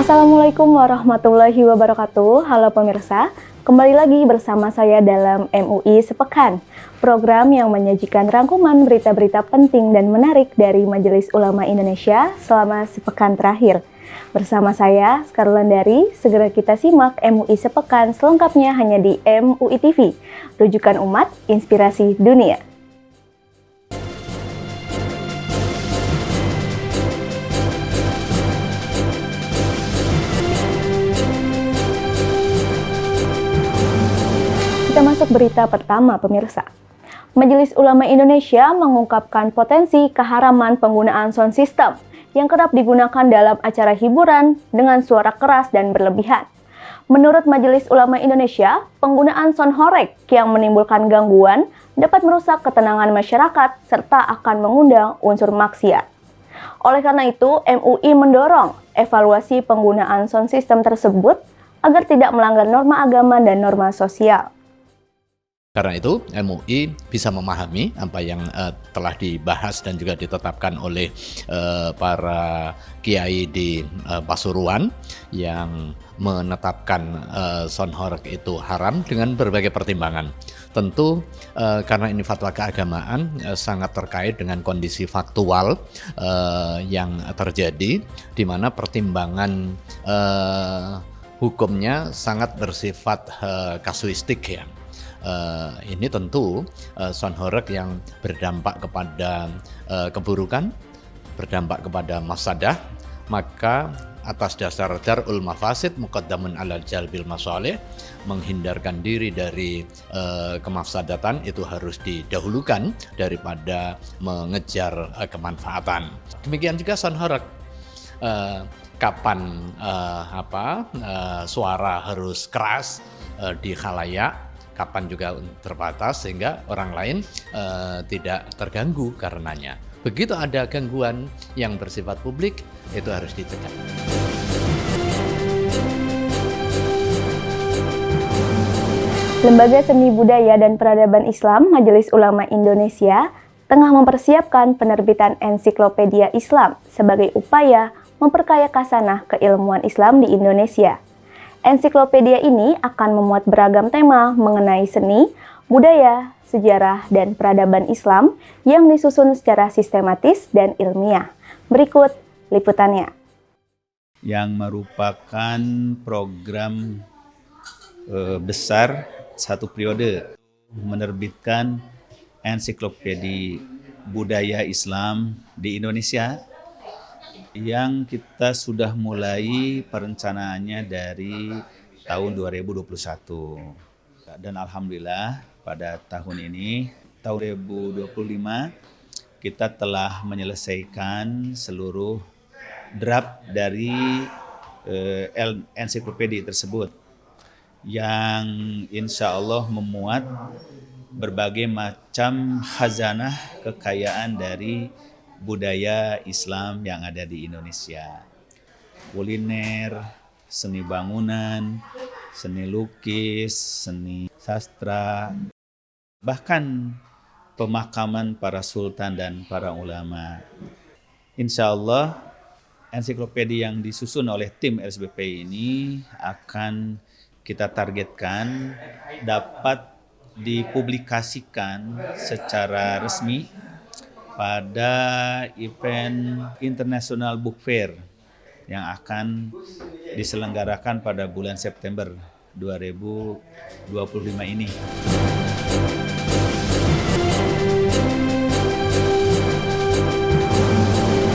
Assalamualaikum warahmatullahi wabarakatuh. Halo pemirsa, kembali lagi bersama saya dalam MUI Sepekan, program yang menyajikan rangkuman berita-berita penting dan menarik dari Majelis Ulama Indonesia selama sepekan terakhir. Bersama saya, Skarlandari, segera kita simak MUI Sepekan selengkapnya hanya di MUI TV, rujukan umat, inspirasi dunia. Kita masuk berita pertama, pemirsa. Majelis Ulama Indonesia mengungkapkan potensi keharaman penggunaan sound system yang kerap digunakan dalam acara hiburan dengan suara keras dan berlebihan. Menurut Majelis Ulama Indonesia, penggunaan sound horeg yang menimbulkan gangguan dapat merusak ketenangan masyarakat serta akan mengundang unsur maksiat. Oleh karena itu, MUI mendorong evaluasi penggunaan sound system tersebut agar tidak melanggar norma agama dan norma sosial. Karena itu, MUI bisa memahami apa yang telah dibahas dan juga ditetapkan oleh para kiai di Pasuruan yang menetapkan sound horeg itu haram dengan berbagai pertimbangan. Tentu karena ini fatwa keagamaan sangat terkait dengan kondisi faktual yang terjadi, di mana pertimbangan hukumnya sangat bersifat kasuistik ya. Ini tentu sound horeg yang berdampak kepada keburukan, berdampak kepada mafsadah, maka atas dasar darul mafasid muqaddamun alal jalbil masalih, menghindarkan diri dari kemafsadatan itu harus didahulukan daripada mengejar kemanfaatan. Demikian juga sound horeg. Kapan suara harus keras di khalayak, kapan juga terbatas sehingga orang lain tidak terganggu karenanya. Begitu ada gangguan yang bersifat publik, itu harus dicegah. Lembaga Seni Budaya dan Peradaban Islam Majelis Ulama Indonesia tengah mempersiapkan penerbitan ensiklopedia Islam sebagai upaya memperkaya khasanah keilmuan Islam di Indonesia. Ensiklopedia ini akan memuat beragam tema mengenai seni, budaya, sejarah, dan peradaban Islam yang disusun secara sistematis dan ilmiah. Berikut liputannya. Yang merupakan program besar satu periode menerbitkan ensiklopedia budaya Islam di Indonesia, yang kita sudah mulai perencanaannya dari tahun 2021. Dan alhamdulillah pada tahun ini, tahun 2025, kita telah menyelesaikan seluruh draft dari ensiklopedia tersebut, yang insya Allah memuat berbagai macam khazanah kekayaan dari budaya Islam yang ada di Indonesia. Kuliner, seni bangunan, seni lukis, seni sastra, bahkan pemakaman para sultan dan para ulama. Insya Allah, ensiklopedia yang disusun oleh tim LSBP ini akan kita targetkan dapat dipublikasikan secara resmi pada event International Book Fair yang akan diselenggarakan pada bulan September 2025 ini.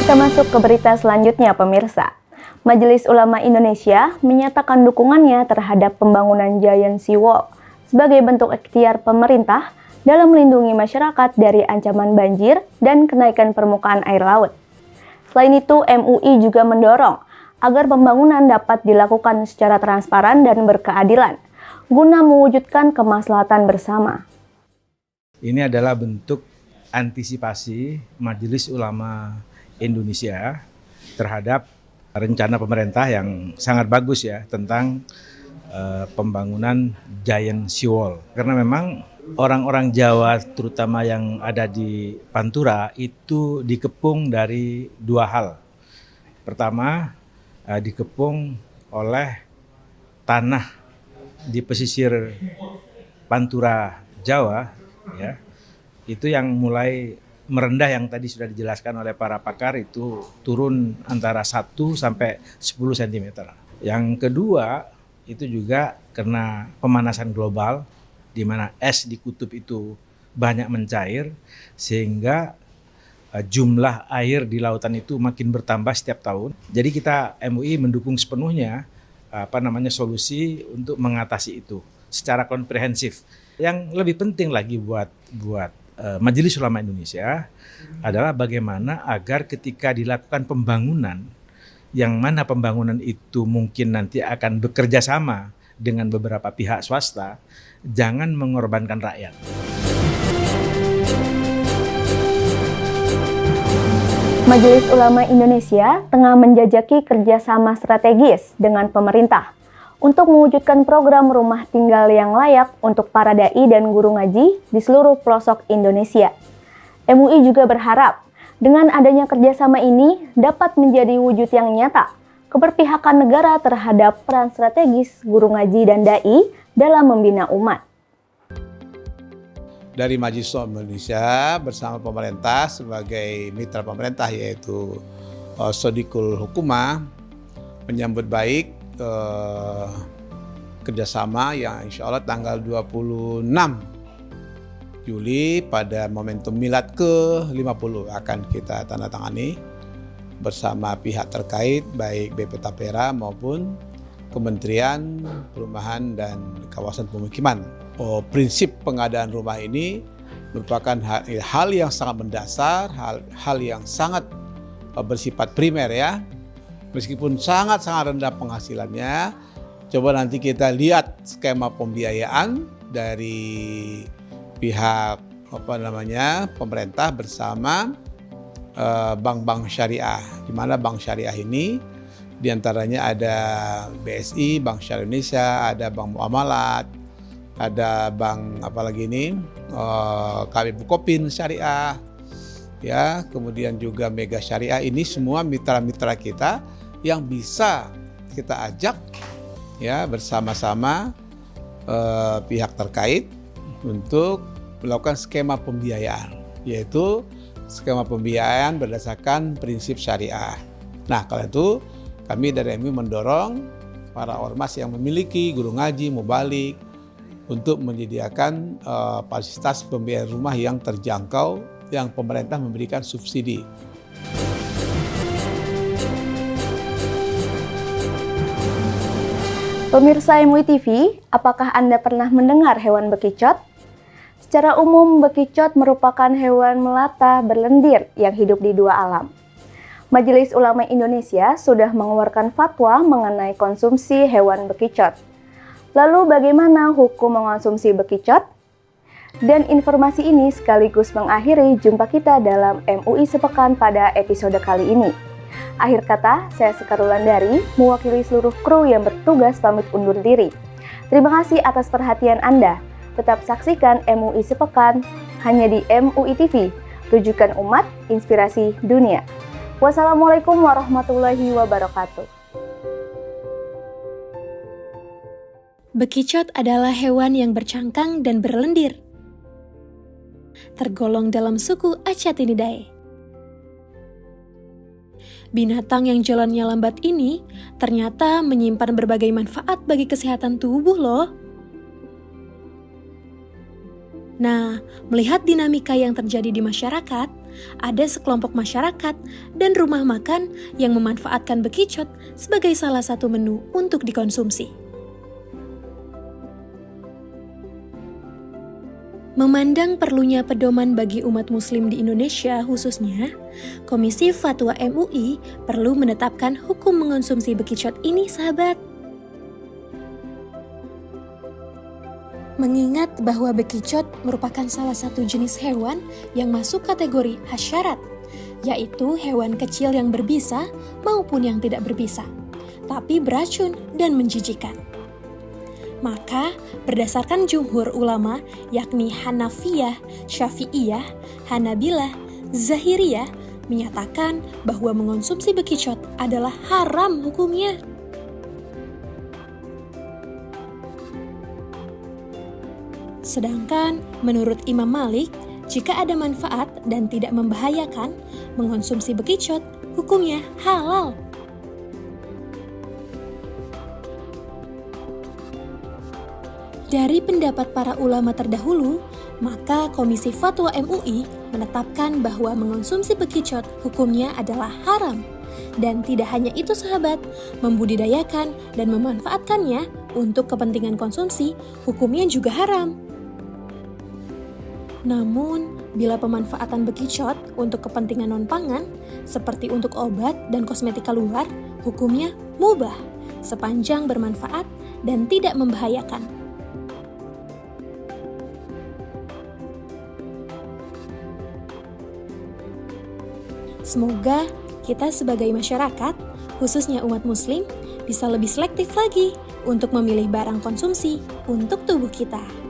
Kita masuk ke berita selanjutnya, pemirsa. Majelis Ulama Indonesia menyatakan dukungannya terhadap pembangunan Giant Sea Wall sebagai bentuk ikhtiar pemerintah dalam melindungi masyarakat dari ancaman banjir dan kenaikan permukaan air laut. Selain itu, MUI juga mendorong agar pembangunan dapat dilakukan secara transparan dan berkeadilan, guna mewujudkan kemaslahatan bersama. Ini adalah bentuk antisipasi Majelis Ulama Indonesia terhadap rencana pemerintah yang sangat bagus ya tentang pembangunan Giant Sea Wall. Karena memang orang-orang Jawa terutama yang ada di Pantura itu dikepung dari dua hal. Pertama, dikepung oleh tanah di pesisir Pantura Jawa, ya, itu yang mulai merendah yang tadi sudah dijelaskan oleh para pakar, itu turun antara 1 sampai 10 cm. Yang kedua itu juga karena pemanasan global, di mana es di kutub itu banyak mencair, sehingga jumlah air di lautan itu makin bertambah setiap tahun. Jadi kita MUI mendukung sepenuhnya solusi untuk mengatasi itu secara komprehensif. Yang lebih penting lagi buat Majelis Ulama Indonesia adalah bagaimana agar ketika dilakukan pembangunan, yang mana pembangunan itu mungkin nanti akan bekerja sama dengan beberapa pihak swasta, jangan mengorbankan rakyat. Majelis Ulama Indonesia tengah menjajaki kerjasama strategis dengan pemerintah untuk mewujudkan program rumah tinggal yang layak untuk para dai dan guru ngaji di seluruh pelosok Indonesia. MUI juga berharap dengan adanya kerjasama ini dapat menjadi wujud yang nyata keberpihakan negara terhadap peran strategis guru ngaji dan dai dalam membina umat. Dari Majelis Ulama Indonesia bersama pemerintah sebagai mitra pemerintah yaitu Sodikul Hukumah menyambut baik kerjasama yang insya Allah tanggal 26 Juli pada momentum Milad ke-50 akan kita tanda tangani bersama pihak terkait baik BP Tapera maupun Kementerian Perumahan dan Kawasan Pemukiman. Prinsip pengadaan rumah ini merupakan hal yang sangat mendasar, hal yang sangat bersifat primer ya. Meskipun sangat-sangat rendah penghasilannya, coba nanti kita lihat skema pembiayaan dari pihak pemerintah bersama bank-bank syariah. Di mana bank syariah ini diantaranya ada BSI, Bank Syariah Indonesia, ada Bank Muamalat, ada bank KB Bukopin Syariah, ya, kemudian juga Mega Syariah. Ini semua mitra-mitra kita yang bisa kita ajak ya bersama-sama pihak terkait untuk melakukan skema pembiayaan, yaitu skema pembiayaan berdasarkan prinsip syariah. Nah, kalau itu kami dari MUI mendorong para ormas yang memiliki guru ngaji, mubalik untuk menyediakan fasilitas pembiayaan rumah yang terjangkau yang pemerintah memberikan subsidi. Pemirsa MUI TV, apakah Anda pernah mendengar hewan bekicot? Secara umum, bekicot merupakan hewan melata berlendir yang hidup di dua alam. Majelis Ulama Indonesia sudah mengeluarkan fatwa mengenai konsumsi hewan bekicot. Lalu bagaimana hukum mengonsumsi bekicot? Dan informasi ini sekaligus mengakhiri jumpa kita dalam MUI Sepekan pada episode kali ini. Akhir kata, saya Sekar Wulandari, mewakili seluruh kru yang bertugas pamit undur diri. Terima kasih atas perhatian Anda. Tetap saksikan MUI Sepekan hanya di MUI TV, rujukan umat, inspirasi dunia. Wassalamualaikum warahmatullahi wabarakatuh. Bekicot adalah hewan yang bercangkang dan berlendir. Tergolong dalam suku Acatinidae. Binatang yang jalannya lambat ini ternyata menyimpan berbagai manfaat bagi kesehatan tubuh loh. Nah, melihat dinamika yang terjadi di masyarakat, ada sekelompok masyarakat dan rumah makan yang memanfaatkan bekicot sebagai salah satu menu untuk dikonsumsi. Memandang perlunya pedoman bagi umat muslim di Indonesia khususnya, Komisi Fatwa MUI perlu menetapkan hukum mengonsumsi bekicot ini, sahabat. Mengingat bahwa bekicot merupakan salah satu jenis hewan yang masuk kategori hasyarat, yaitu hewan kecil yang berbisa maupun yang tidak berbisa, tapi beracun dan menjijikan. Maka, berdasarkan jumhur ulama, yakni Hanafiyah, Syafi'iyah, Hanabilah, Zahiriyah, menyatakan bahwa mengonsumsi bekicot adalah haram hukumnya. Sedangkan menurut Imam Malik, jika ada manfaat dan tidak membahayakan, mengonsumsi bekicot hukumnya halal. Dari pendapat para ulama terdahulu, maka Komisi Fatwa MUI menetapkan bahwa mengonsumsi bekicot hukumnya adalah haram. Dan tidak hanya itu sahabat, membudidayakan dan memanfaatkannya untuk kepentingan konsumsi hukumnya juga haram. Namun, bila pemanfaatan bekicot untuk kepentingan non-pangan, seperti untuk obat dan kosmetika luar, hukumnya mubah, sepanjang bermanfaat dan tidak membahayakan. Semoga kita sebagai masyarakat, khususnya umat muslim, bisa lebih selektif lagi untuk memilih barang konsumsi untuk tubuh kita.